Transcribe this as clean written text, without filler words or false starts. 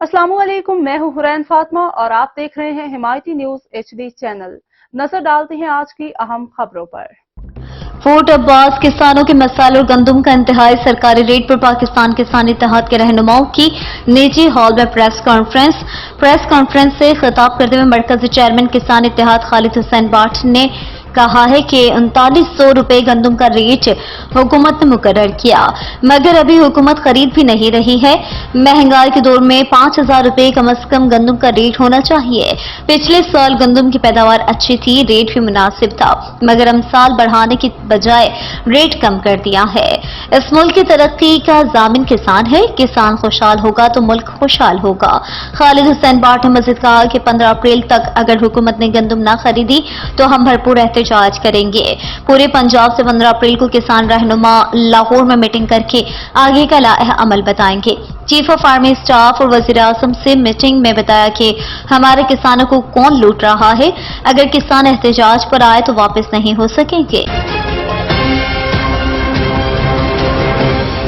अस्सलाम वालेकुम, मैं हूं हुरैन फातिमा और आप देख रहे हैं हिमायती न्यूज HD चैनल। नजर डालते हैं आज की अहम खबरों पर। फोर्ट अब्बास किसानों के मसाले और गंदम का इंतहाई सरकारी रेट पर पाकिस्तान किसान इत्तेहाद के रहनुमाओं की निजी हॉल में प्रेस कॉन्फ्रेंस से खिताब करते हुए मरकजी चेयरमैन किसान इत्तेहाद खालिद हुसैन बाट ने कहा है कि 3900 रुपए गंदम का रेट हुकूमत ने मुकर्रर किया, मगर अभी हुकूमत खरीद भी नहीं रही है। महंगाई के दौर में 5000 रुपए कम अज कम गंदम का रेट होना चाहिए। पिछले साल गंदम की पैदावार अच्छी थी, रेट भी मुनासिब था, मगर हम साल बढ़ाने की बजाय रेट कम कर दिया है। इस मुल्क की तरक्की का जामिन किसान है, किसान खुशहाल होगा तो मुल्क खुशहाल होगा। खालिद हुसैन बाट ने मजीद कहा कि 15 अप्रैल तक अगर हुकूमत ने गंदम न खरीदी तो हम भरपूर एहतजाज करेंगे। पूरे पंजाब से 15 अप्रैल को किसान रहनुमा लाहौर में मीटिंग करके आगे का लाइह अमल बताएंगे। चीफ ऑफ आर्मी स्टाफ और वजीर आजम से मीटिंग में बताया कि हमारे किसानों को कौन लूट रहा है, अगर किसान एहतजाज पर आए तो वापस नहीं हो सकेंगे।